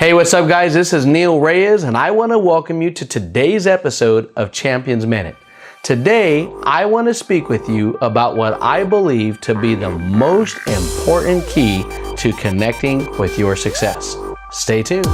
Hey, what's up guys? This is Neal Reyes and I want to welcome you to today's episode of Champions Minute. Today, I want to speak with you about what I believe to be the most important key to connecting with your success. Stay tuned.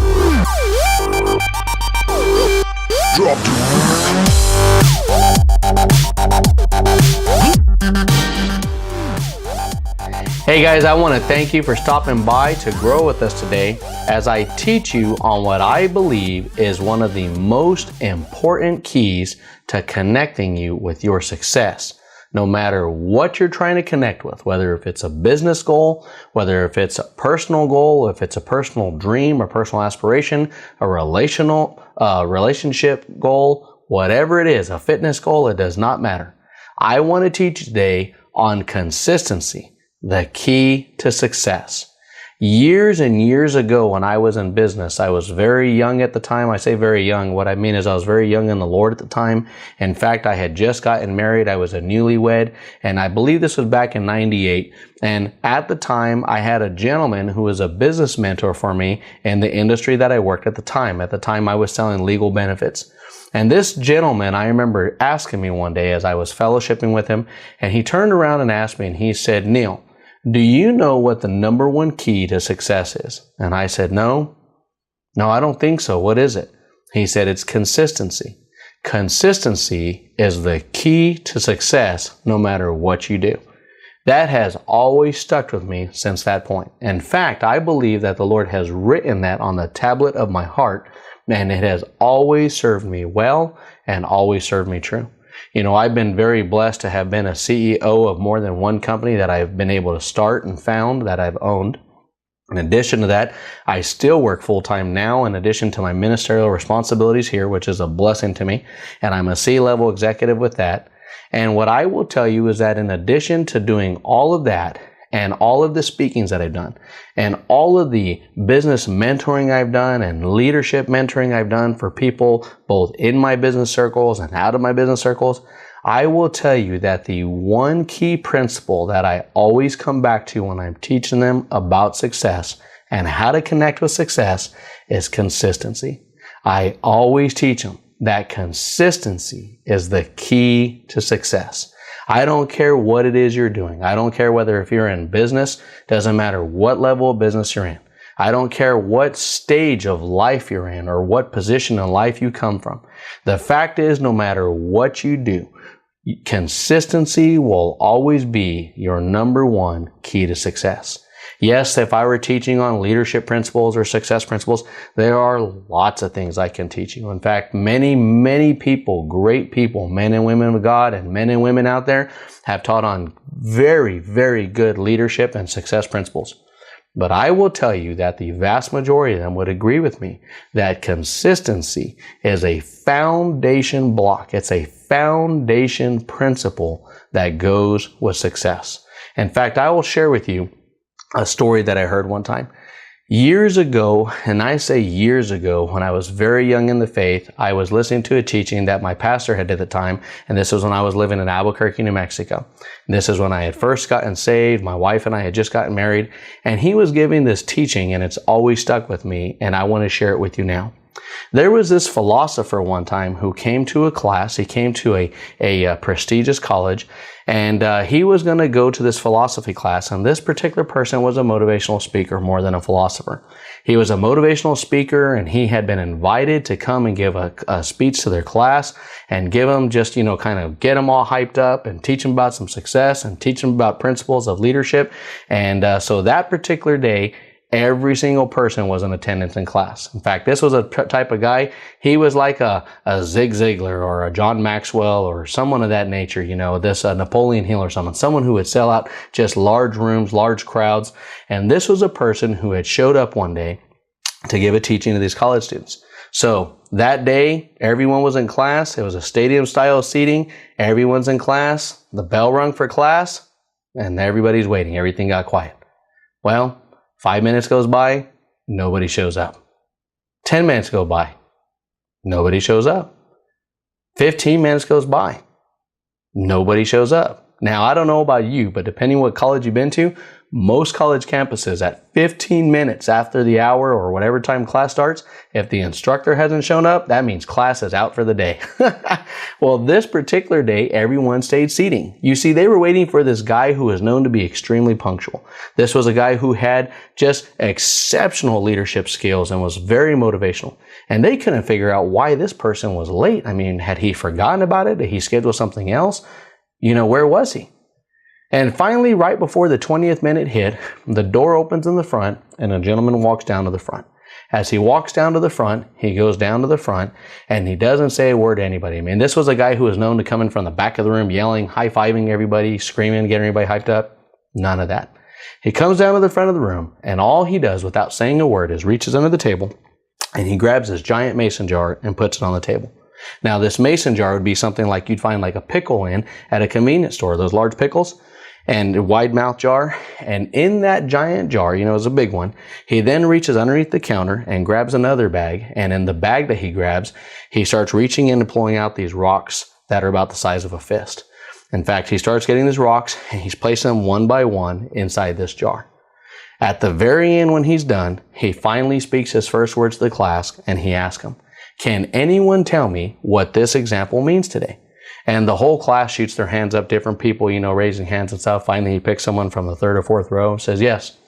Hey guys, I want to thank you for stopping by to grow with us today as I teach you on what I believe is one of the most important keys to connecting you with your success. No matter what you're trying to connect with, whether if it's a business goal, whether if it's a personal goal, if it's a personal dream or personal aspiration, a relationship goal, whatever it is, a fitness goal, it does not matter. I want to teach you today on consistency. The key to success. Years and years ago when I was in business, I was very young at the time. I say very young. What I mean is I was very young in the Lord at the time. In fact, I had just gotten married. I was a newlywed, and I believe this was back in 98. And at the time, I had a gentleman who was a business mentor for me in the industry that I worked at the time. At the time, I was selling legal benefits. And this gentleman, I remember asking me one day as I was fellowshipping with him, and he turned around and asked me, and he said, "Neal, do you know what the number one key to success is?" And I said, No, I don't think so. What is it? He said, it's consistency. Consistency is the key to success no matter what you do. That has always stuck with me since that point. In fact, I believe that the Lord has written that on the tablet of my heart, and it has always served me well and always served me true. You know, I've been very blessed to have been a CEO of more than one company that I've been able to start and found that I've owned. In addition to that, I still work full-time now in addition to my ministerial responsibilities here, which is a blessing to me. And I'm a C-level executive with that. And what I will tell you is that in addition to doing all of that, and all of the speakings that I've done, and all of the business mentoring I've done, and leadership mentoring I've done for people both in my business circles and out of my business circles, I will tell you that the one key principle that I always come back to when I'm teaching them about success and how to connect with success is consistency. I always teach them that consistency is the key to success. I don't care what it is you're doing. I don't care whether if you're in business, doesn't matter what level of business you're in. I don't care what stage of life you're in or what position in life you come from. The fact is, no matter what you do, consistency will always be your number one key to success. Yes, if I were teaching on leadership principles or success principles, there are lots of things I can teach you. In fact, many people, great people, men and women of God and men and women out there have taught on very, very good leadership and success principles. But I will tell you that the vast majority of them would agree with me that consistency is a foundation block. It's a foundation principle that goes with success. In fact, I will share with you a story that I heard one time. Years ago, and I say years ago, when I was very young in the faith, I was listening to a teaching that my pastor had at the time, and this was when I was living in Albuquerque, New Mexico. This is when I had first gotten saved. My wife and I had just gotten married, and he was giving this teaching, and it's always stuck with me, and I want to share it with you now. There was this philosopher one time who came to a class. He came to a prestigious college, and he was going to go to this philosophy class. And this particular person was a motivational speaker more than a philosopher. He was a motivational speaker, and he had been invited to come and give a speech to their class and give them just, kind of get them all hyped up and teach them about some success and teach them about principles of leadership. And so that particular day, every single person was in attendance in class. In fact, this was a type of guy, he was like a Zig Ziglar or a John Maxwell or someone of that nature, this Napoleon Hill or someone who would sell out just large rooms, large crowds. And this was a person who had showed up one day to give a teaching to these college students. So that day, everyone was in class. It was a stadium style seating. Everyone's in class. The bell rung for class and everybody's waiting. Everything got quiet. Well, 5 minutes goes by, nobody shows up. 10 minutes go by, nobody shows up. 15 minutes goes by, nobody shows up. Now, I don't know about you, but depending on what college you've been to, most college campuses at 15 minutes after the hour or whatever time class starts, if the instructor hasn't shown up, that means class is out for the day. Well, this particular day, everyone stayed seating. You see, they were waiting for this guy who is known to be extremely punctual. This was a guy who had just exceptional leadership skills and was very motivational. And they couldn't figure out why this person was late. I mean, had he forgotten about it? Did he schedule something else? Where was he? And finally, right before the 20th minute hit, the door opens in the front and a gentleman walks down to the front. As he walks down to the front, he goes down to the front and he doesn't say a word to anybody. I mean, this was a guy who was known to come in from the back of the room yelling, high-fiving everybody, screaming, getting everybody hyped up. None of that. He comes down to the front of the room and all he does without saying a word is reaches under the table and he grabs this giant mason jar and puts it on the table. Now, this mason jar would be something like you'd find like a pickle in at a convenience store, those large pickles. And a wide mouth jar, and in that giant jar, it's a big one, he then reaches underneath the counter and grabs another bag, and in the bag that he grabs, he starts reaching in and pulling out these rocks that are about the size of a fist. In fact, he starts getting these rocks, and he's placing them one by one inside this jar. At the very end, when he's done, he finally speaks his first words to the class, and he asks them, "Can anyone tell me what this example means today?" And the whole class shoots their hands up, different people, raising hands and stuff. Finally, he picks someone from the third or fourth row and says, "Yes,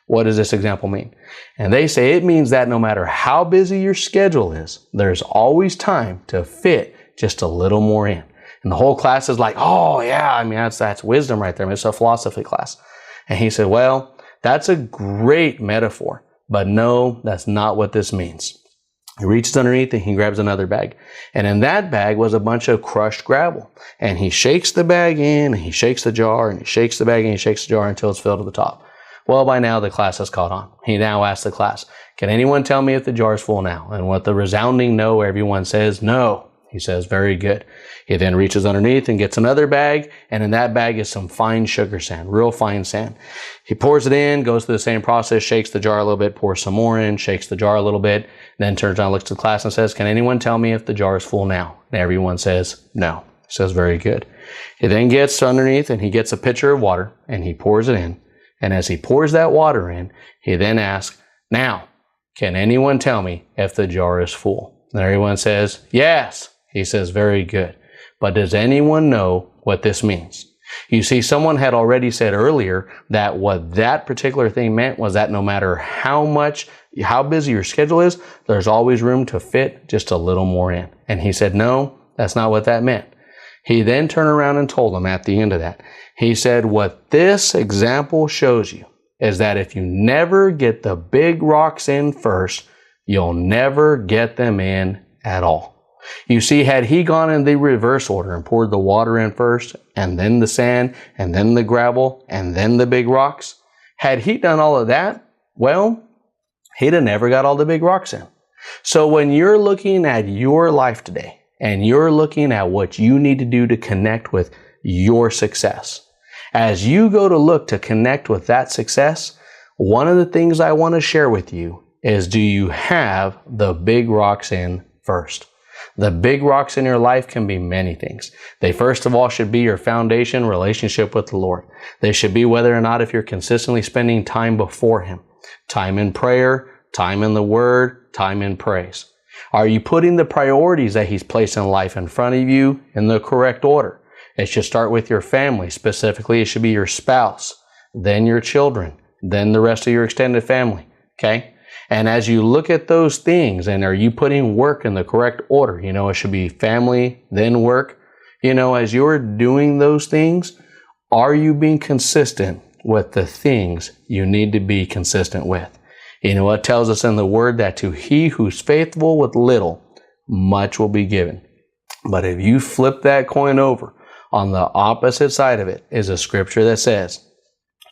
what does this example mean?" And they say it means that no matter how busy your schedule is, there's always time to fit just a little more in. And the whole class is like, "Oh yeah, that's wisdom right there. It's a philosophy class." And he said, "Well, that's a great metaphor, but no, that's not what this means." He reaches underneath and he grabs another bag. And in that bag was a bunch of crushed gravel. And he shakes the bag in, and he shakes the jar, and he shakes the bag and he shakes the jar until it's filled to the top. Well, by now the class has caught on. He now asks the class, "Can anyone tell me if the jar is full now?" And with the resounding no, everyone says no. He says, "Very good." He then reaches underneath and gets another bag, and in that bag is some fine sugar sand, real fine sand. He pours it in, goes through the same process, shakes the jar a little bit, pours some more in, shakes the jar a little bit, then turns around, looks to the class and says, "Can anyone tell me if the jar is full now?" And everyone says no. He says, "Very good." He then gets underneath and he gets a pitcher of water and he pours it in. And as he pours that water in, he then asks, "Now, can anyone tell me if the jar is full?" And everyone says, "Yes." He says, "Very good. But does anyone know what this means?" You see, someone had already said earlier that what that particular thing meant was that no matter how busy your schedule is, there's always room to fit just a little more in. And he said, no, that's not what that meant. He then turned around and told them at the end of that, he said, what this example shows you is that if you never get the big rocks in first, you'll never get them in at all. You see, had he gone in the reverse order and poured the water in first, and then the sand, and then the gravel, and then the big rocks, had he done all of that, well, he'd have never got all the big rocks in. So when you're looking at your life today, and you're looking at what you need to do to connect with your success, as you go to look to connect with that success, one of the things I want to share with you is, do you have the big rocks in first? The big rocks in your life can be many things. They first of all should be your foundation relationship with the Lord. They should be whether or not if you're consistently spending time before Him, time in prayer, time in the Word, time in praise. Are you putting the priorities that He's placed in life in front of you in the correct order? It should start with your family. Specifically, it should be your spouse, then your children, then the rest of your extended family. Okay? And as you look at those things, and are you putting work in the correct order? It should be family, then work. As you're doing those things, are you being consistent with the things you need to be consistent with? It tells us in the Word that to he who's faithful with little, much will be given. But if you flip that coin over, on the opposite side of it is a scripture that says,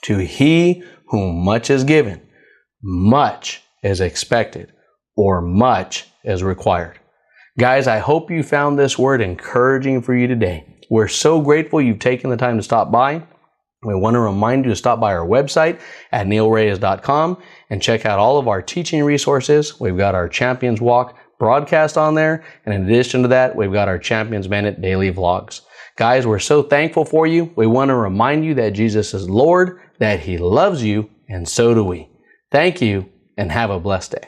to he whom much is given, much is expected, or much is required. Guys, I hope you found this word encouraging for you today. We're so grateful you've taken the time to stop by. We want to remind you to stop by our website at nealreyes.com and check out all of our teaching resources. We've got our Champions Walk broadcast on there. And in addition to that, we've got our Champions Minute daily vlogs. Guys, we're so thankful for you. We want to remind you that Jesus is Lord, that He loves you, and so do we. Thank you, and have a blessed day.